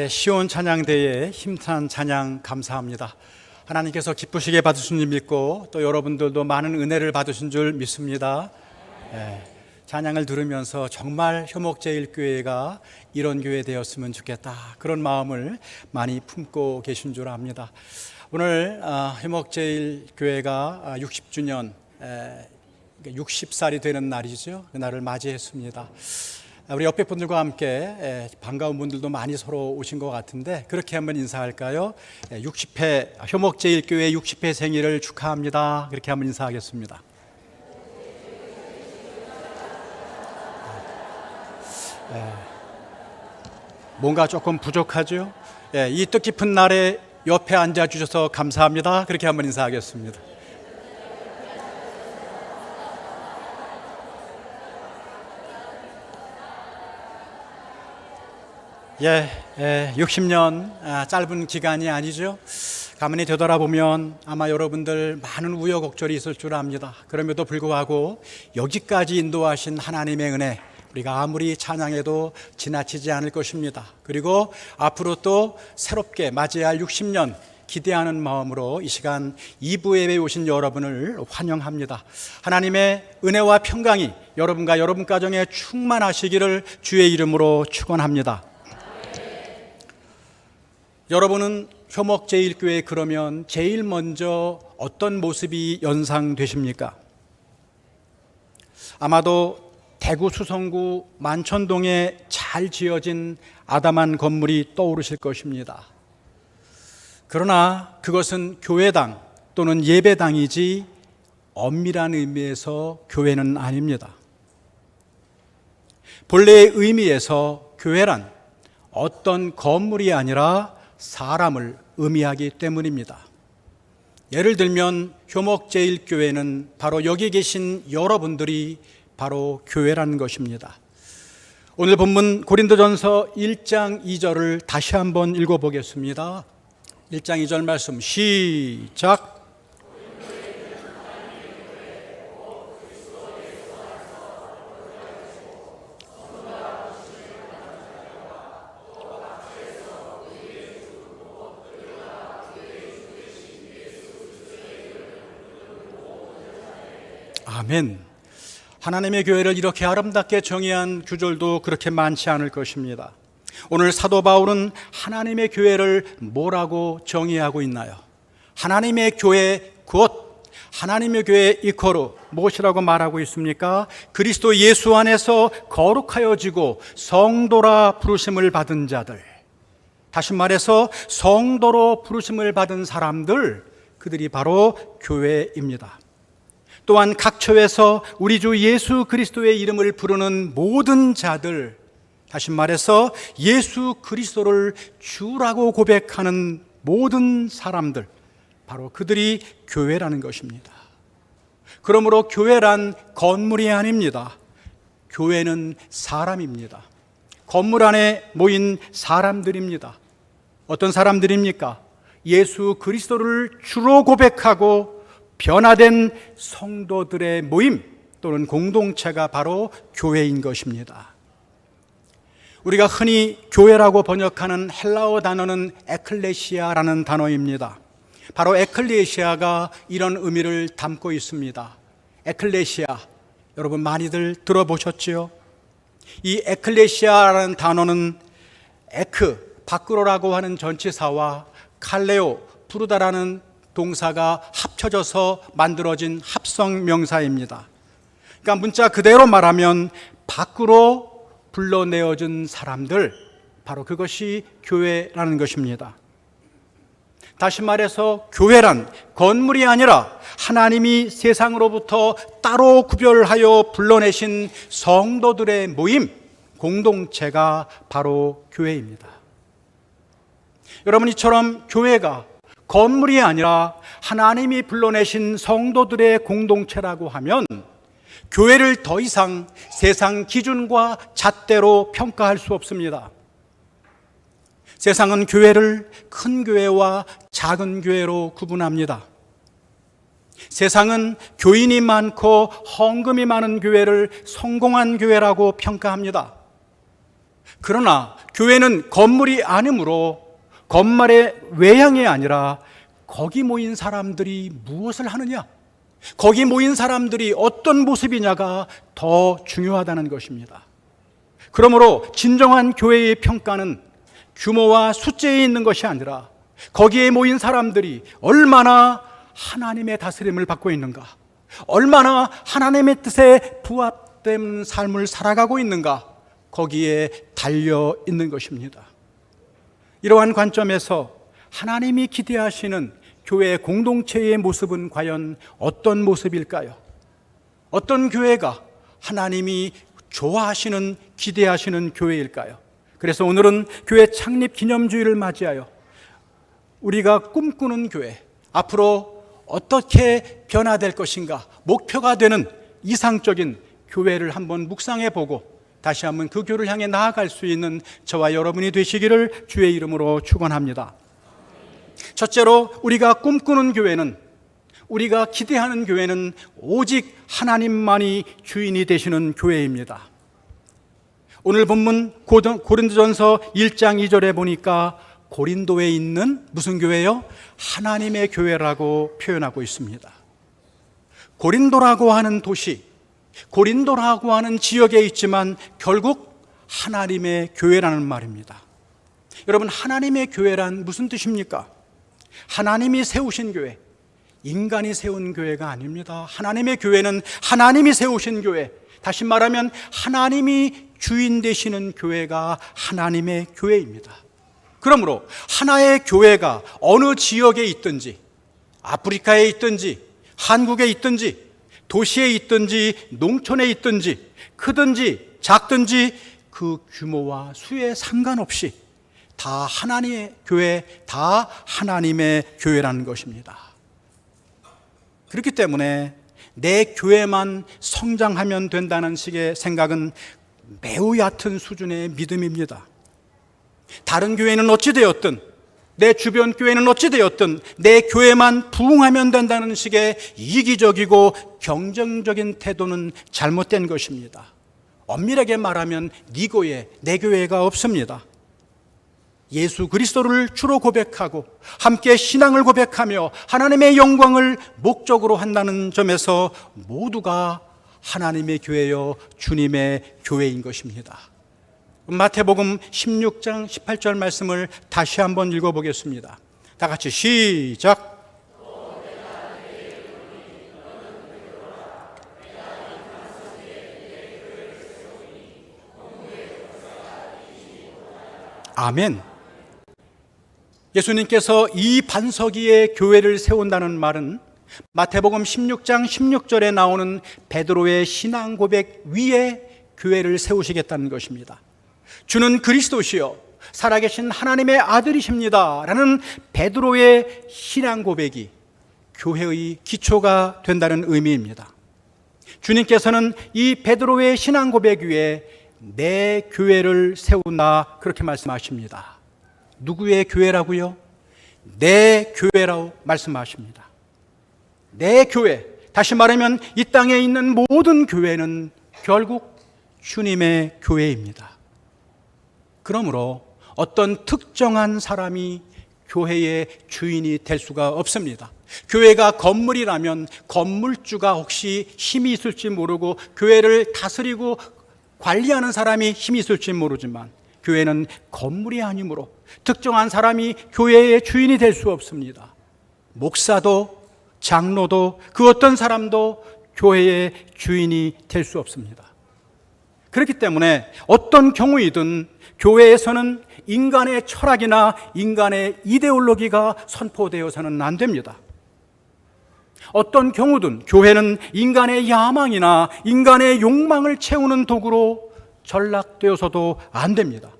시온 찬양대회 힘찬 찬양 감사합니다. 하나님께서 기쁘시게 받으신 줄 믿고 또 여러분들도 많은 은혜를 받으신 줄 믿습니다. 찬양을 들으면서 정말 효목제일교회가 이런 교회 되었으면 좋겠다, 그런 마음을 많이 품고 계신 줄 압니다. 오늘 효목제일교회가 60주년 60살이 되는 날이죠. 그날을 맞이했습니다. 우리 옆에 분들과 함께 반가운 분들도 많이 서로 오신 것 같은데 그렇게 한번 인사할까요? 60회 효목제일교회 60회 생일을 축하합니다. 그렇게 한번 인사하겠습니다. 뭔가 조금 부족하죠? 이 뜻깊은 날에 옆에 앉아주셔서 감사합니다. 그렇게 한번 인사하겠습니다. 60년 짧은 기간이 아니죠. 가만히 되돌아보면 아마 여러분들 많은 우여곡절이 있을 줄 압니다. 그럼에도 불구하고 여기까지 인도하신 하나님의 은혜, 우리가 아무리 찬양해도 지나치지 않을 것입니다. 그리고 앞으로 또 새롭게 맞이할 60년 기대하는 마음으로 이 시간 2부 예배에 오신 여러분을 환영합니다. 하나님의 은혜와 평강이 여러분과 여러분 가정에 충만하시기를 주의 이름으로 축원합니다. 여러분은 효목제일교회 그러면 제일 먼저 어떤 모습이 연상되십니까? 아마도 대구 수성구 만천동에 잘 지어진 아담한 건물이 떠오르실 것입니다. 그러나 그것은 교회당 또는 예배당이지 엄밀한 의미에서 교회는 아닙니다. 본래의 의미에서 교회란 어떤 건물이 아니라 사람을 의미하기 때문입니다. 예를 들면 효목제일교회는 바로 여기 계신 여러분들이 바로 교회라는 것입니다. 오늘 본문 고린도전서 1장 2절을 다시 한번 읽어보겠습니다. 1장 2절 말씀 시작. 아멘. 하나님의 교회를 이렇게 아름답게 정의한 구절도 그렇게 많지 않을 것입니다. 오늘 사도 바울은 하나님의 교회를 뭐라고 정의하고 있나요? 하나님의 교회 곧 하나님의 교회 이코르 무엇이라고 말하고 있습니까? 그리스도 예수 안에서 거룩하여지고 성도라 부르심을 받은 자들, 다시 말해서 성도로 부르심을 받은 사람들, 그들이 바로 교회입니다. 또한 각처에서 우리 주 예수 그리스도의 이름을 부르는 모든 자들, 다시 말해서 예수 그리스도를 주라고 고백하는 모든 사람들, 바로 그들이 교회라는 것입니다. 그러므로 교회란 건물이 아닙니다. 교회는 사람입니다. 건물 안에 모인 사람들입니다. 어떤 사람들입니까? 예수 그리스도를 주로 고백하고 변화된 성도들의 모임 또는 공동체가 바로 교회인 것입니다. 우리가 흔히 교회라고 번역하는 헬라어 단어는 에클레시아라는 단어입니다. 바로 에클레시아가 이런 의미를 담고 있습니다. 에클레시아, 여러분 많이들 들어보셨지요? 이 에클레시아라는 단어는 에크, 밖으로라고 하는 전치사와 칼레오, 부르다라는 동사가 합쳐져서 만들어진 합성 명사입니다. 그러니까 문자 그대로 말하면 밖으로 불러내어진 사람들, 바로 그것이 교회라는 것입니다. 다시 말해서 교회란 건물이 아니라 하나님이 세상으로부터 따로 구별하여 불러내신 성도들의 모임, 공동체가 바로 교회입니다. 여러분, 이처럼 교회가 건물이 아니라 하나님이 불러내신 성도들의 공동체라고 하면 교회를 더 이상 세상 기준과 잣대로 평가할 수 없습니다. 세상은 교회를 큰 교회와 작은 교회로 구분합니다. 세상은 교인이 많고 헌금이 많은 교회를 성공한 교회라고 평가합니다. 그러나 교회는 건물이 아니므로 건물의 외향이 아니라 거기 모인 사람들이 무엇을 하느냐, 거기 모인 사람들이 어떤 모습이냐가 더 중요하다는 것입니다. 그러므로 진정한 교회의 평가는 규모와 숫자에 있는 것이 아니라 거기에 모인 사람들이 얼마나 하나님의 다스림을 받고 있는가, 얼마나 하나님의 뜻에 부합된 삶을 살아가고 있는가, 거기에 달려 있는 것입니다. 이러한 관점에서 하나님이 기대하시는 교회 공동체의 모습은 과연 어떤 모습일까요? 어떤 교회가 하나님이 좋아하시는, 기대하시는 교회일까요? 그래서 오늘은 교회 창립 기념주일을 맞이하여 우리가 꿈꾸는 교회, 앞으로 어떻게 변화될 것인가, 목표가 되는 이상적인 교회를 한번 묵상해 보고 다시 한번 그 교회를 향해 나아갈 수 있는 저와 여러분이 되시기를 주의 이름으로 축원합니다. 첫째로 우리가 꿈꾸는 교회는, 우리가 기대하는 교회는 오직 하나님만이 주인이 되시는 교회입니다. 오늘 본문 고린도전서 1장 2절에 보니까 고린도에 있는 무슨 교회요? 하나님의 교회라고 표현하고 있습니다. 고린도라고 하는 도시, 고린도라고 하는 지역에 있지만 결국 하나님의 교회라는 말입니다. 여러분, 하나님의 교회란 무슨 뜻입니까? 하나님이 세우신 교회, 인간이 세운 교회가 아닙니다. 하나님의 교회는 하나님이 세우신 교회, 다시 말하면 하나님이 주인 되시는 교회가 하나님의 교회입니다. 그러므로 하나의 교회가 어느 지역에 있든지, 아프리카에 있든지, 한국에 있든지, 도시에 있든지, 농촌에 있든지, 크든지 작든지 그 규모와 수에 상관없이 다 하나님의 교회, 다 하나님의 교회라는 것입니다. 그렇기 때문에 내 교회만 성장하면 된다는 식의 생각은 매우 얕은 수준의 믿음입니다. 다른 교회는 어찌되었든, 내 주변 교회는 어찌되었든 내 교회만 부흥하면 된다는 식의 이기적이고 경쟁적인 태도는 잘못된 것입니다. 엄밀하게 말하면 네 교회, 내 교회가 없습니다. 예수 그리스도를 주로 고백하고 함께 신앙을 고백하며 하나님의 영광을 목적으로 한다는 점에서 모두가 하나님의 교회요 주님의 교회인 것입니다. 마태복음 16장 18절 말씀을 다시 한번 읽어보겠습니다. 다 같이 시작. 아멘. 예수님께서 이 반석 위에 교회를 세운다는 말은 마태복음 16장 16절에 나오는 베드로의 신앙 고백 위에 교회를 세우시겠다는 것입니다. 주는 그리스도시요 살아계신 하나님의 아들이십니다 라는 베드로의 신앙 고백이 교회의 기초가 된다는 의미입니다. 주님께서는 이 베드로의 신앙 고백 위에 내 교회를 세운다, 그렇게 말씀하십니다. 누구의 교회라고요? 내 교회라고 말씀하십니다. 내 교회, 다시 말하면 이 땅에 있는 모든 교회는 결국 주님의 교회입니다. 그러므로 어떤 특정한 사람이 교회의 주인이 될 수가 없습니다. 교회가 건물이라면 건물주가 혹시 힘이 있을지 모르고 교회를 다스리고 관리하는 사람이 힘이 있을지 모르지만 교회는 건물이 아니므로 특정한 사람이 교회의 주인이 될 수 없습니다. 목사도 장로도 그 어떤 사람도 교회의 주인이 될 수 없습니다. 그렇기 때문에 어떤 경우이든 교회에서는 인간의 철학이나 인간의 이데올로기가 선포되어서는 안 됩니다. 어떤 경우든 교회는 인간의 야망이나 인간의 욕망을 채우는 도구로 전락되어서도 안 됩니다.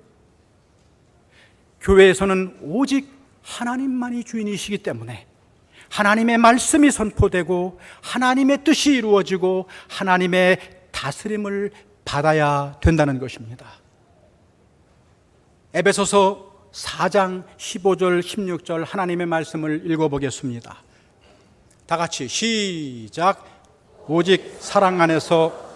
교회에서는 오직 하나님만이 주인이시기 때문에 하나님의 말씀이 선포되고 하나님의 뜻이 이루어지고 하나님의 다스림을 받아야 된다는 것입니다. 에베소서 4장 15절 16절 하나님의 말씀을 읽어보겠습니다. 다 같이 시작. 오직 사랑 안에서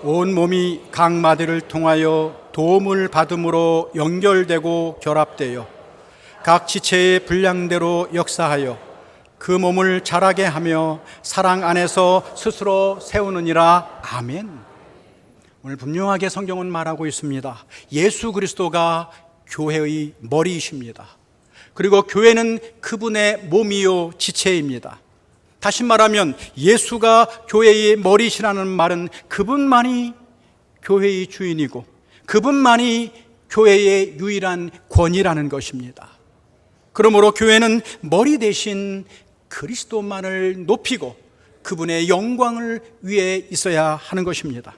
온 몸이 각 마디를 통하여 도움을 받음으로 연결되고 결합되어 각 지체의 분량대로 역사하여 그 몸을 자라게 하며 사랑 안에서 스스로 세우느니라. 아멘. 오늘 분명하게 성경은 말하고 있습니다. 예수 그리스도가 교회의 머리이십니다. 그리고 교회는 그분의 몸이요 지체입니다. 다시 말하면 예수가 교회의 머리시라는 말은 그분만이 교회의 주인이고 그분만이 교회의 유일한 권위라는 것입니다. 그러므로 교회는 머리 대신 그리스도만을 높이고 그분의 영광을 위해 있어야 하는 것입니다.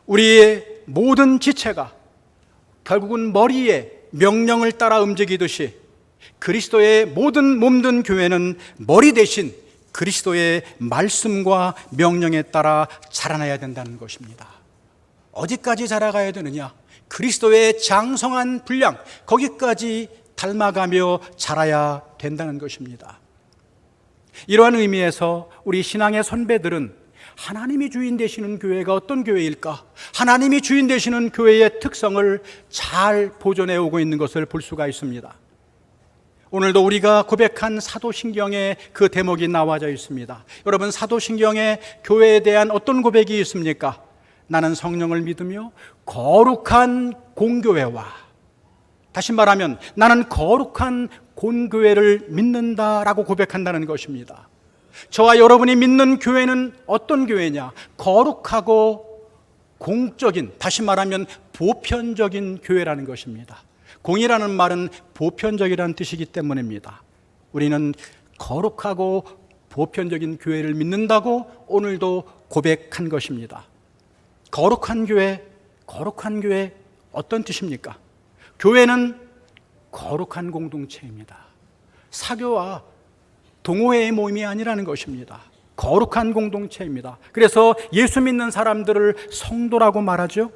우리의 모든 지체가 결국은 머리의 명령을 따라 움직이듯이 그리스도의 모든 몸든 교회는 머리 대신 그리스도의 말씀과 명령에 따라 자라나야 된다는 것입니다. 어디까지 자라가야 되느냐? 그리스도의 장성한 분량, 거기까지 닮아가며 자라야 된다는 것입니다. 이러한 의미에서 우리 신앙의 선배들은 하나님이 주인 되시는 교회가 어떤 교회일까? 하나님이 주인 되시는 교회의 특성을 잘 보존해 오고 있는 것을 볼 수가 있습니다. 오늘도 우리가 고백한 사도신경에 그 대목이 나와져 있습니다. 여러분, 사도신경에 교회에 대한 어떤 고백이 있습니까? 나는 성령을 믿으며 거룩한 공교회와, 다시 말하면 나는 거룩한 공교회를 믿는다라고 고백한다는 것입니다. 저와 여러분이 믿는 교회는 어떤 교회냐? 거룩하고 공적인, 다시 말하면 보편적인 교회라는 것입니다. 공이라는 말은 보편적이라는 뜻이기 때문입니다. 우리는 거룩하고 보편적인 교회를 믿는다고 오늘도 고백한 것입니다. 거룩한 교회 어떤 뜻입니까? 교회는 거룩한 공동체입니다. 사교와 동호회의 모임이 아니라는 것입니다. 거룩한 공동체입니다. 그래서 예수 믿는 사람들을 성도라고 말하죠.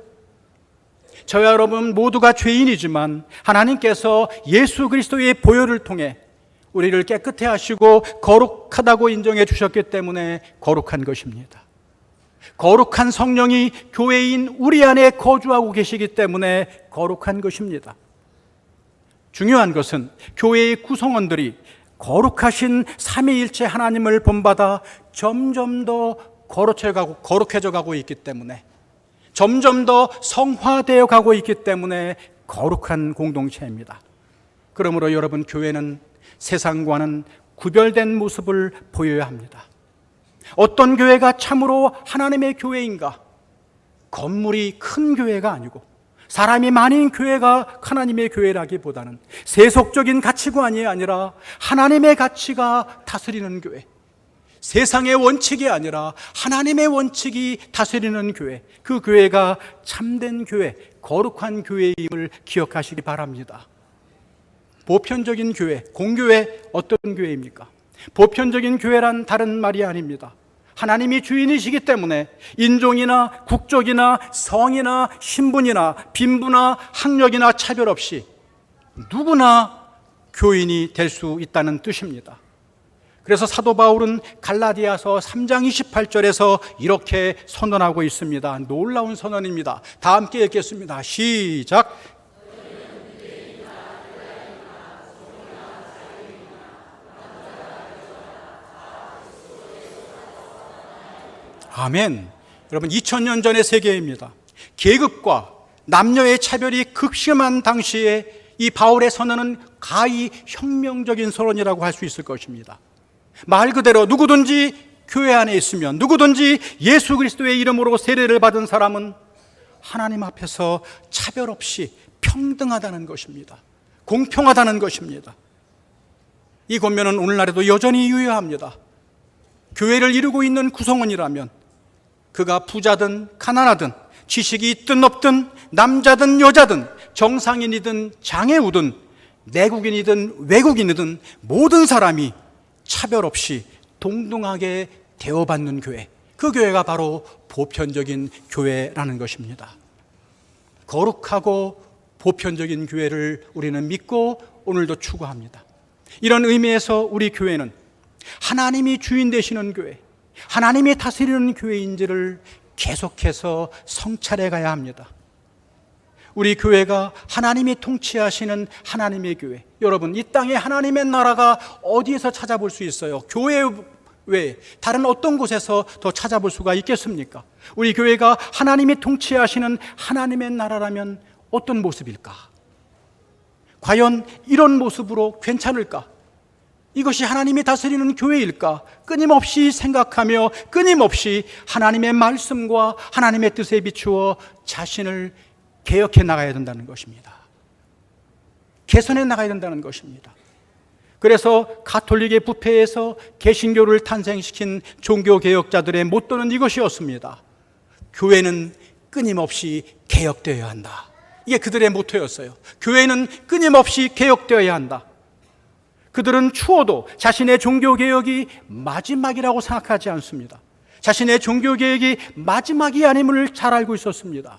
저와 여러분 모두가 죄인이지만 하나님께서 예수 그리스도의 보혈을 통해 우리를 깨끗해 하시고 거룩하다고 인정해 주셨기 때문에 거룩한 것입니다. 거룩한 성령이 교회인 우리 안에 거주하고 계시기 때문에 거룩한 것입니다. 중요한 것은 교회의 구성원들이 거룩하신 삼위일체 하나님을 본받아 점점 더 거룩해져 가고 있기 때문에, 점점 더 성화되어 가고 있기 때문에 거룩한 공동체입니다. 그러므로 여러분, 교회는 세상과는 구별된 모습을 보여야 합니다. 어떤 교회가 참으로 하나님의 교회인가? 건물이 큰 교회가 아니고 사람이 많은 교회가 하나님의 교회라기보다는 세속적인 가치관이 아니라 하나님의 가치가 다스리는 교회, 세상의 원칙이 아니라 하나님의 원칙이 다스리는 교회, 그 교회가 참된 교회, 거룩한 교회임을 기억하시기 바랍니다. 보편적인 교회, 공교회 어떤 교회입니까? 보편적인 교회란 다른 말이 아닙니다. 하나님이 주인이시기 때문에 인종이나 국적이나 성이나 신분이나 빈부나 학력이나 차별 없이 누구나 교인이 될 수 있다는 뜻입니다. 그래서 사도 바울은 갈라디아서 3장 28절에서 이렇게 선언하고 있습니다. 놀라운 선언입니다. 다 함께 읽겠습니다. 시작. 아멘. 여러분, 2000년 전의 세계입니다. 계급과 남녀의 차별이 극심한 당시에 이 바울의 선언은 가히 혁명적인 선언이라고 할 수 있을 것입니다. 말 그대로 누구든지 교회 안에 있으면, 누구든지 예수 그리스도의 이름으로 세례를 받은 사람은 하나님 앞에서 차별 없이 평등하다는 것입니다. 공평하다는 것입니다. 이 권면은 오늘날에도 여전히 유효합니다. 교회를 이루고 있는 구성원이라면 그가 부자든 가난하든 지식이 있든 없든 남자든 여자든 정상인이든 장애우든 내국인이든 외국인이든 모든 사람이 차별 없이 동등하게 대우받는 교회, 그 교회가 바로 보편적인 교회라는 것입니다. 거룩하고 보편적인 교회를 우리는 믿고 오늘도 추구합니다. 이런 의미에서 우리 교회는 하나님이 주인 되시는 교회, 하나님이 다스리는 교회인지를 계속해서 성찰해 가야 합니다. 우리 교회가 하나님이 통치하시는 하나님의 교회, 여러분, 이 땅에 하나님의 나라가 어디에서 찾아볼 수 있어요? 교회 외에 다른 어떤 곳에서 더 찾아볼 수가 있겠습니까? 우리 교회가 하나님이 통치하시는 하나님의 나라라면 어떤 모습일까? 과연 이런 모습으로 괜찮을까? 이것이 하나님이 다스리는 교회일까? 끊임없이 생각하며 끊임없이 하나님의 말씀과 하나님의 뜻에 비추어 자신을 개혁해 나가야 된다는 것입니다. 개선해 나가야 된다는 것입니다. 그래서 가톨릭의 부패에서 개신교를 탄생시킨 종교개혁자들의 모토는 이것이었습니다. 교회는 끊임없이 개혁되어야 한다. 이게 그들의 모토였어요. 교회는 끊임없이 개혁되어야 한다. 그들은 추워도 자신의 종교개혁이 마지막이라고 생각하지 않습니다. 자신의 종교개혁이 마지막이 아님을 잘 알고 있었습니다.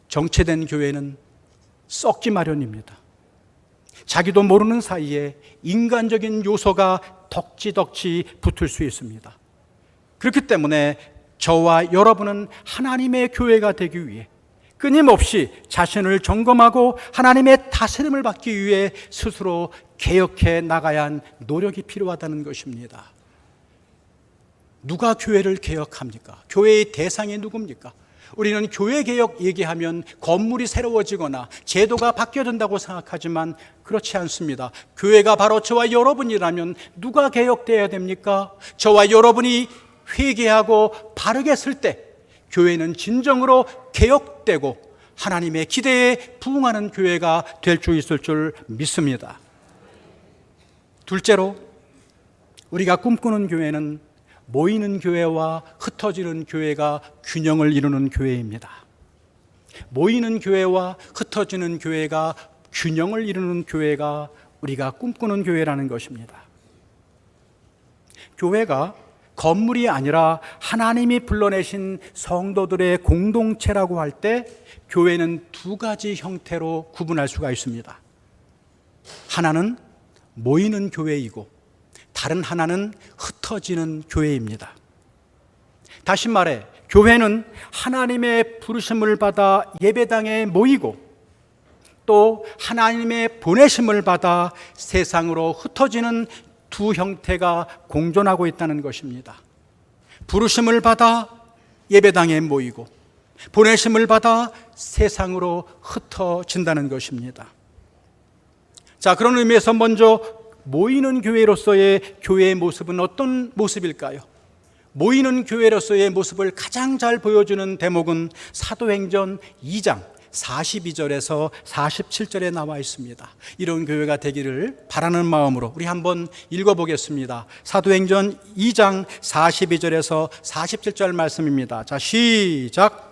정체된 교회는 썩기 마련입니다. 자기도 모르는 사이에 인간적인 요소가 덕지덕지 붙을 수 있습니다. 그렇기 때문에 저와 여러분은 하나님의 교회가 되기 위해 끊임없이 자신을 점검하고 하나님의 다스림을 받기 위해 스스로 개혁해 나가야 한 노력이 필요하다는 것입니다. 누가 교회를 개혁합니까? 교회의 대상이 누굽니까? 우리는 교회 개혁 얘기하면 건물이 새로워지거나 제도가 바뀌어진다고 생각하지만 그렇지 않습니다. 교회가 바로 저와 여러분이라면 누가 개혁되어야 됩니까? 저와 여러분이 회개하고 바르게 쓸 때 교회는 진정으로 개혁되고 하나님의 기대에 부응하는 교회가 될 수 있을 줄 믿습니다. 둘째로, 우리가 꿈꾸는 교회는 모이는 교회와 흩어지는 교회가 균형을 이루는 교회입니다. 모이는 교회와 흩어지는 교회가 균형을 이루는 교회가 우리가 꿈꾸는 교회라는 것입니다. 교회가 건물이 아니라 하나님이 불러내신 성도들의 공동체라고 할 때 교회는 두 가지 형태로 구분할 수가 있습니다. 하나는 모이는 교회이고 다른 하나는 흩어지는 교회입니다. 다시 말해 교회는 하나님의 부르심을 받아 예배당에 모이고 또 하나님의 보내심을 받아 세상으로 흩어지는 두 형태가 공존하고 있다는 것입니다. 부르심을 받아 예배당에 모이고 보내심을 받아 세상으로 흩어진다는 것입니다. 자, 그런 의미에서 먼저 모이는 교회로서의 교회의 모습은 어떤 모습일까요? 모이는 교회로서의 모습을 가장 잘 보여주는 대목은 사도행전 2장 42절에서 47절에 나와 있습니다. 이런 교회가 되기를 바라는 마음으로 우리 한번 읽어보겠습니다. 사도행전 2장 42절에서 47절 말씀입니다. 자, 시작.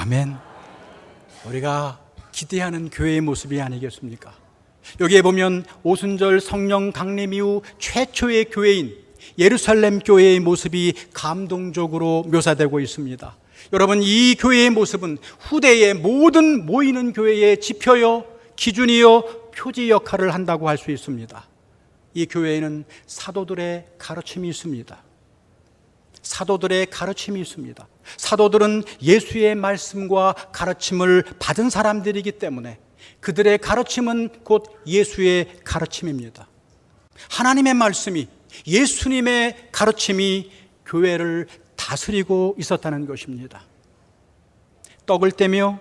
아멘. 우리가 기대하는 교회의 모습이 아니겠습니까? 여기에 보면 오순절 성령 강림 이후 최초의 교회인 예루살렘 교회의 모습이 감동적으로 묘사되고 있습니다. 여러분, 이 교회의 모습은 후대의 모든 모이는 교회의 지표요, 기준이요, 표지 역할을 한다고 할 수 있습니다. 이 교회에는 사도들의 가르침이 있습니다. 사도들의 가르침이 있습니다. 사도들은 예수의 말씀과 가르침을 받은 사람들이기 때문에 그들의 가르침은 곧 예수의 가르침입니다. 하나님의 말씀이, 예수님의 가르침이 교회를 다스리고 있었다는 것입니다. 떡을 떼며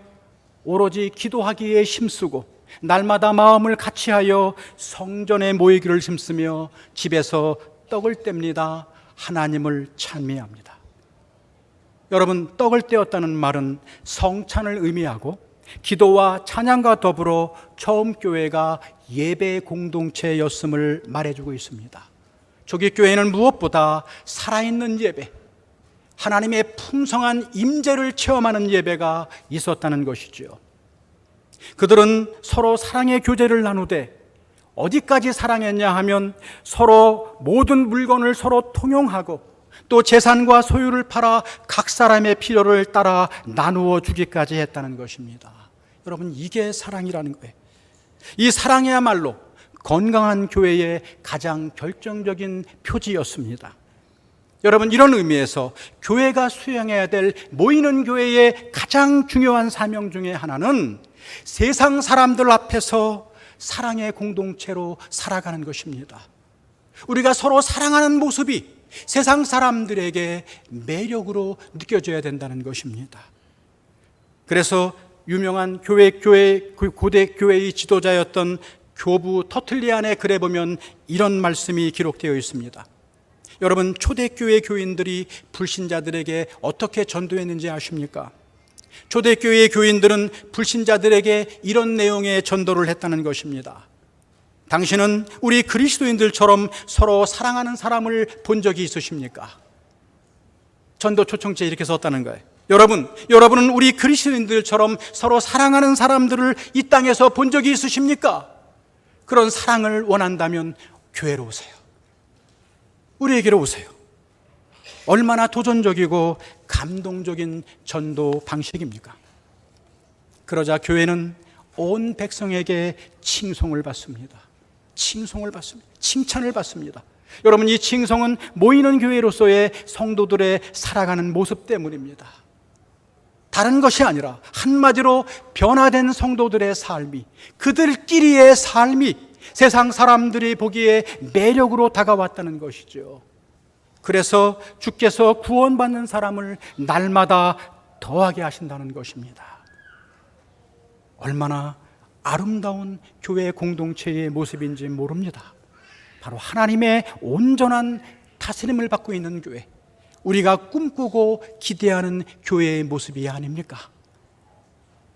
오로지 기도하기에 힘쓰고 날마다 마음을 같이하여 성전에 모이기를 힘쓰며 집에서 떡을 뗍니다. 하나님을 찬미합니다. 여러분, 떡을 떼었다는 말은 성찬을 의미하고 기도와 찬양과 더불어 처음 교회가 예배 공동체였음을 말해주고 있습니다. 초기 교회는 무엇보다 살아있는 예배, 하나님의 풍성한 임재를 체험하는 예배가 있었다는 것이지요. 그들은 서로 사랑의 교제를 나누되 어디까지 사랑했냐 하면 서로 모든 물건을 서로 통용하고 또 재산과 소유를 팔아 각 사람의 필요를 따라 나누어 주기까지 했다는 것입니다. 여러분, 이게 사랑이라는 거예요. 이 사랑이야말로 건강한 교회의 가장 결정적인 표지였습니다. 여러분, 이런 의미에서 교회가 수행해야 될 모이는 교회의 가장 중요한 사명 중에 하나는 세상 사람들 앞에서 사랑의 공동체로 살아가는 것입니다. 우리가 서로 사랑하는 모습이 세상 사람들에게 매력으로 느껴져야 된다는 것입니다. 그래서 유명한 고대 교회의 지도자였던 교부 터틀리안의 글에 보면 이런 말씀이 기록되어 있습니다. 여러분, 초대교회 교인들이 불신자들에게 어떻게 전도했는지 아십니까? 초대교회의 교인들은 불신자들에게 이런 내용의 전도를 했다는 것입니다. 당신은 우리 그리스도인들처럼 서로 사랑하는 사람을 본 적이 있으십니까? 전도 초청지에 이렇게 썼다는 거예요. 여러분은 우리 그리스도인들처럼 서로 사랑하는 사람들을 이 땅에서 본 적이 있으십니까? 그런 사랑을 원한다면 교회로 오세요. 우리에게로 오세요. 얼마나 도전적이고 감동적인 전도 방식입니까? 그러자 교회는 온 백성에게 칭송을 받습니다. 칭찬을 받습니다. 여러분, 이 칭송은 모이는 교회로서의 성도들의 살아가는 모습 때문입니다. 다른 것이 아니라 한마디로 변화된 성도들의 삶이, 그들끼리의 삶이 세상 사람들이 보기에 매력으로 다가왔다는 것이죠. 그래서 주께서 구원받는 사람을 날마다 더하게 하신다는 것입니다. 얼마나 아름다운 교회 공동체의 모습인지 모릅니다. 바로 하나님의 온전한 다스림을 받고 있는 교회, 우리가 꿈꾸고 기대하는 교회의 모습이 아닙니까?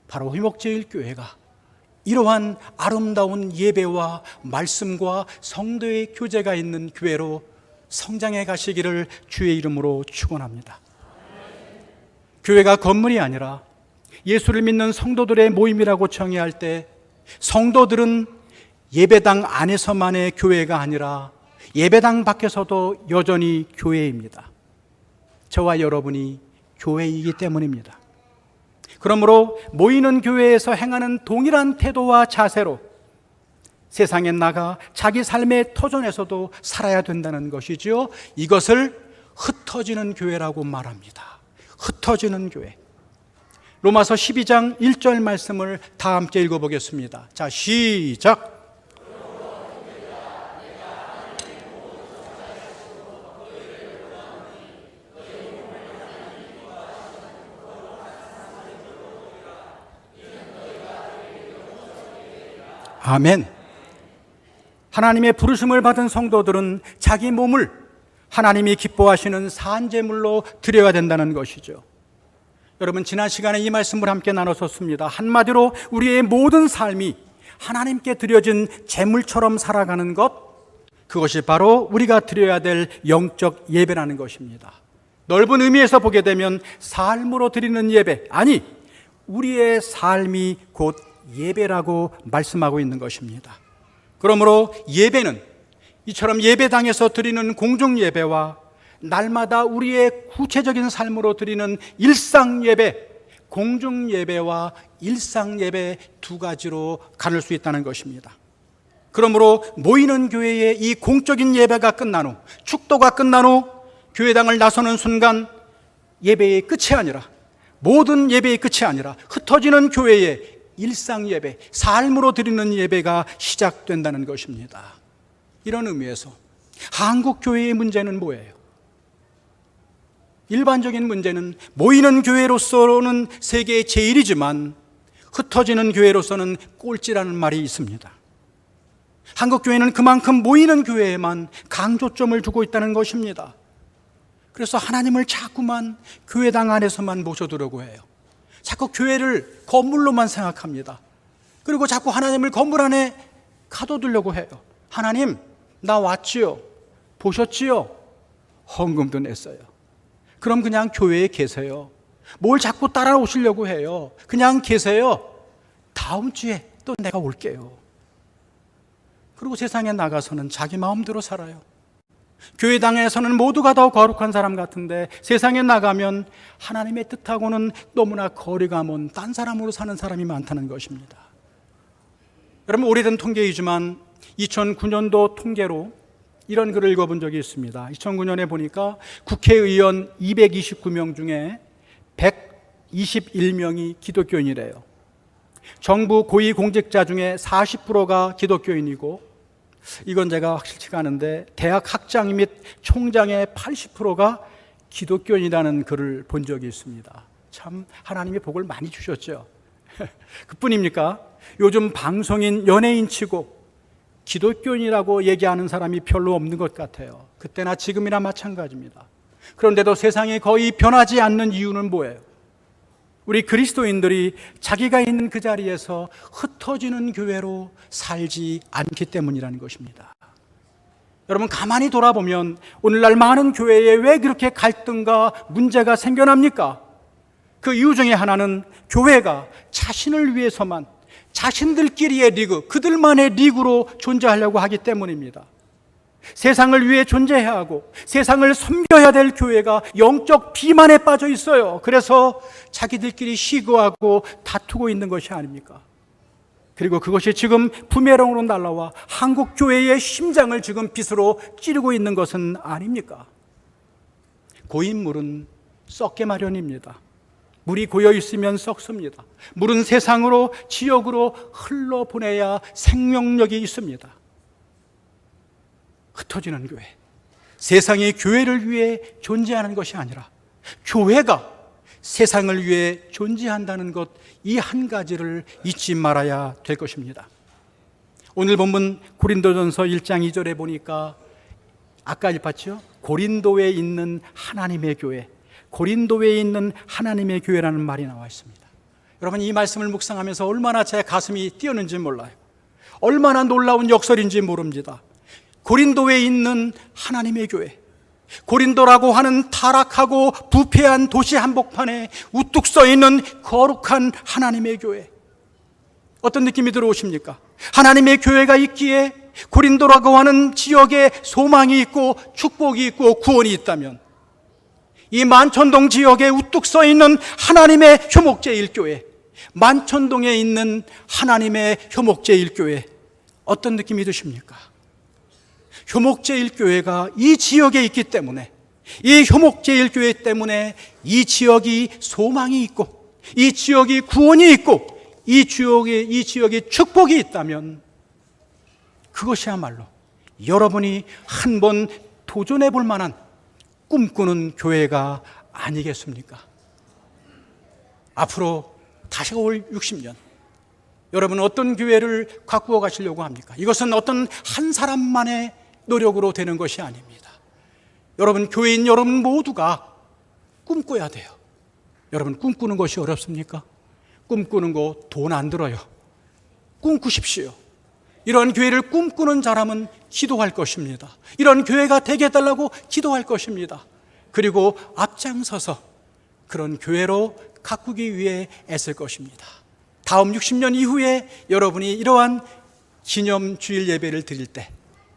바로 회목제일교회가 이러한 아름다운 예배와 말씀과 성도의 교제가 있는 교회로 성장해 가시기를 주의 이름으로 축원합니다. 교회가 건물이 아니라 예수를 믿는 성도들의 모임이라고 정의할 때 성도들은 예배당 안에서만의 교회가 아니라 예배당 밖에서도 여전히 교회입니다. 저와 여러분이 교회이기 때문입니다. 그러므로 모이는 교회에서 행하는 동일한 태도와 자세로 세상에 나가 자기 삶의 터전에서도 살아야 된다는 것이지요. 이것을 흩어지는 교회라고 말합니다. 흩어지는 교회. 로마서 12장 1절 말씀을 다 함께 읽어보겠습니다. 자, 시작. 아멘. 하나님의 부르심을 받은 성도들은 자기 몸을 하나님이 기뻐하시는 산제물로 드려야 된다는 것이죠. 여러분, 지난 시간에 이 말씀을 함께 나눴었습니다. 한마디로 우리의 모든 삶이 하나님께 드려진 제물처럼 살아가는 것, 그것이 바로 우리가 드려야 될 영적 예배라는 것입니다. 넓은 의미에서 보게 되면 삶으로 드리는 예배, 아니 우리의 삶이 곧 예배라고 말씀하고 있는 것입니다. 그러므로 예배는 이처럼 예배당에서 드리는 공중 예배와 날마다 우리의 구체적인 삶으로 드리는 일상 예배, 공중 예배와 일상 예배 두 가지로 가눌 수 있다는 것입니다. 그러므로 모이는 교회의 이 공적인 예배가 끝난 후, 축도가 끝난 후 교회당을 나서는 순간 예배의 끝이 아니라, 모든 예배의 끝이 아니라 흩어지는 교회의 일상 예배, 삶으로 드리는 예배가 시작된다는 것입니다. 이런 의미에서 한국 교회의 문제는 뭐예요? 일반적인 문제는 모이는 교회로서는 세계 제일이지만 흩어지는 교회로서는 꼴찌라는 말이 있습니다. 한국 교회는 그만큼 모이는 교회에만 강조점을 두고 있다는 것입니다. 그래서 하나님을 자꾸만 교회당 안에서만 모셔두려고 해요. 자꾸 교회를 건물로만 생각합니다. 그리고 자꾸 하나님을 건물 안에 가둬두려고 해요. 하나님, 나 왔지요? 보셨지요? 헌금도 냈어요. 그럼 그냥 교회에 계세요. 뭘 자꾸 따라오시려고 해요. 그냥 계세요. 다음 주에 또 내가 올게요. 그리고 세상에 나가서는 자기 마음대로 살아요. 교회당에서는 모두가 더 거룩한 사람 같은데 세상에 나가면 하나님의 뜻하고는 너무나 거리가 먼 딴 사람으로 사는 사람이 많다는 것입니다. 여러분, 오래된 통계이지만 2009년도 통계로 이런 글을 읽어본 적이 있습니다. 2009년에 보니까 국회의원 229명 중에 121명이 기독교인이래요. 정부 고위공직자 중에 40%가 기독교인이고, 이건 제가 확실치가 않은데 대학 학장 및 총장의 80%가 기독교인이라는 글을 본 적이 있습니다. 참 하나님의 복을 많이 주셨죠. 그뿐입니까? 요즘 방송인, 연예인 치고 기독교인이라고 얘기하는 사람이 별로 없는 것 같아요. 그때나 지금이나 마찬가지입니다. 그런데도 세상이 거의 변하지 않는 이유는 뭐예요? 우리 그리스도인들이 자기가 있는 그 자리에서 흩어지는 교회로 살지 않기 때문이라는 것입니다. 여러분, 가만히 돌아보면 오늘날 많은 교회에 왜 그렇게 갈등과 문제가 생겨납니까? 그 이유 중에 하나는 교회가 자신을 위해서만, 자신들끼리의 리그, 그들만의 리그로 존재하려고 하기 때문입니다. 세상을 위해 존재해야 하고 세상을 섬겨야 될 교회가 영적 비만에 빠져 있어요. 그래서 자기들끼리 시기하고 다투고 있는 것이 아닙니까? 그리고 그것이 지금 부메랑으로 날아와 한국 교회의 심장을 지금 빗으로 찌르고 있는 것은 아닙니까? 고인 물은 썩게 마련입니다. 물이 고여 있으면 썩습니다. 물은 세상으로, 지역으로 흘러보내야 생명력이 있습니다. 흩어지는 교회, 세상이 교회를 위해 존재하는 것이 아니라 교회가 세상을 위해 존재한다는 것, 이 한 가지를 잊지 말아야 될 것입니다. 오늘 본문 고린도전서 1장 2절에 보니까 아까 읽었죠? 고린도에 있는 하나님의 교회, 고린도에 있는 하나님의 교회라는 말이 나와 있습니다. 여러분, 이 말씀을 묵상하면서 얼마나 제 가슴이 뛰었는지 몰라요. 얼마나 놀라운 역설인지 모릅니다. 고린도에 있는 하나님의 교회, 고린도라고 하는 타락하고 부패한 도시 한복판에 우뚝 서 있는 거룩한 하나님의 교회, 어떤 느낌이 들어오십니까? 하나님의 교회가 있기에 고린도라고 하는 지역에 소망이 있고 축복이 있고 구원이 있다면, 이 만천동 지역에 우뚝 서 있는 하나님의 효목제일교회, 만천동에 있는 하나님의 효목제일교회, 어떤 느낌이 드십니까? 효목제일교회가 이 지역에 있기 때문에, 이 효목제일교회 때문에 이 지역이 소망이 있고, 이 지역이 구원이 있고, 이 지역에 축복이 있다면 그것이야말로 여러분이 한번 도전해 볼 만한 꿈꾸는 교회가 아니겠습니까? 앞으로 다시 올 60년, 여러분은 어떤 교회를 가꾸어 가시려고 합니까? 이것은 어떤 한 사람만의 노력으로 되는 것이 아닙니다. 여러분, 교회인 여러분 모두가 꿈꿔야 돼요. 여러분, 꿈꾸는 것이 어렵습니까? 꿈꾸는 거 돈 안 들어요. 꿈꾸십시오. 이런 교회를 꿈꾸는 사람은 기도할 것입니다. 이런 교회가 되게 해달라고 기도할 것입니다. 그리고 앞장서서 그런 교회로 가꾸기 위해 애쓸 것입니다. 다음 60년 이후에 여러분이 이러한 기념 주일 예배를 드릴 때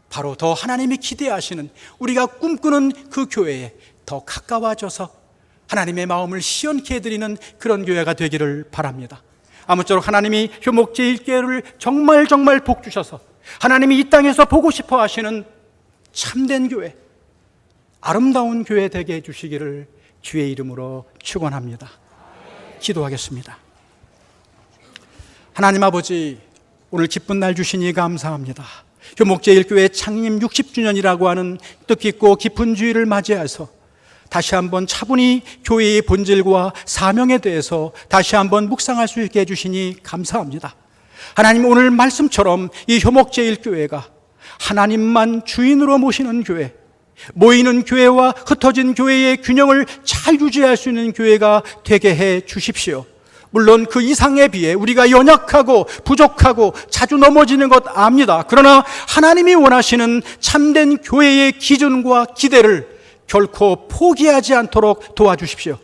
바로 더 하나님이 기대하시는, 우리가 꿈꾸는 그 교회에 더 가까워져서 하나님의 마음을 시원케 해드리는 그런 교회가 되기를 바랍니다. 아무쪼록 하나님이 효목제일교회를 정말 복 주셔서 하나님이 이 땅에서 보고 싶어 하시는 참된 교회, 아름다운 교회 되게 해주시기를 주의 이름으로 축원합니다. 기도하겠습니다. 하나님 아버지, 오늘 기쁜 날 주시니 감사합니다. 효목제일교회 창립 60주년이라고 하는 뜻깊고 깊은 주일을 맞이해서 다시 한번 차분히 교회의 본질과 사명에 대해서 다시 한번 묵상할 수 있게 해주시니 감사합니다. 하나님, 오늘 말씀처럼 이 효목제일교회가 하나님만 주인으로 모시는 교회, 모이는 교회와 흩어진 교회의 균형을 잘 유지할 수 있는 교회가 되게 해 주십시오. 물론 그 이상에 비해 우리가 연약하고 부족하고 자주 넘어지는 것 압니다. 그러나 하나님이 원하시는 참된 교회의 기준과 기대를 결코 포기하지 않도록 도와주십시오.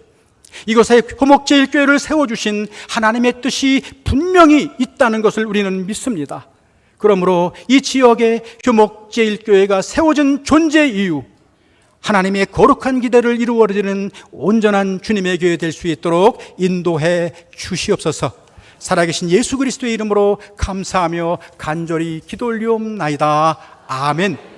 이곳에 효목제일교회를 세워주신 하나님의 뜻이 분명히 있다는 것을 우리는 믿습니다. 그러므로 이 지역에 효목제일교회가 세워진 존재 이유, 하나님의 거룩한 기대를 이루어드리는 온전한 주님의 교회 될 수 있도록 인도해 주시옵소서. 살아계신 예수 그리스도의 이름으로 감사하며 간절히 기도 올리옵나이다. 아멘.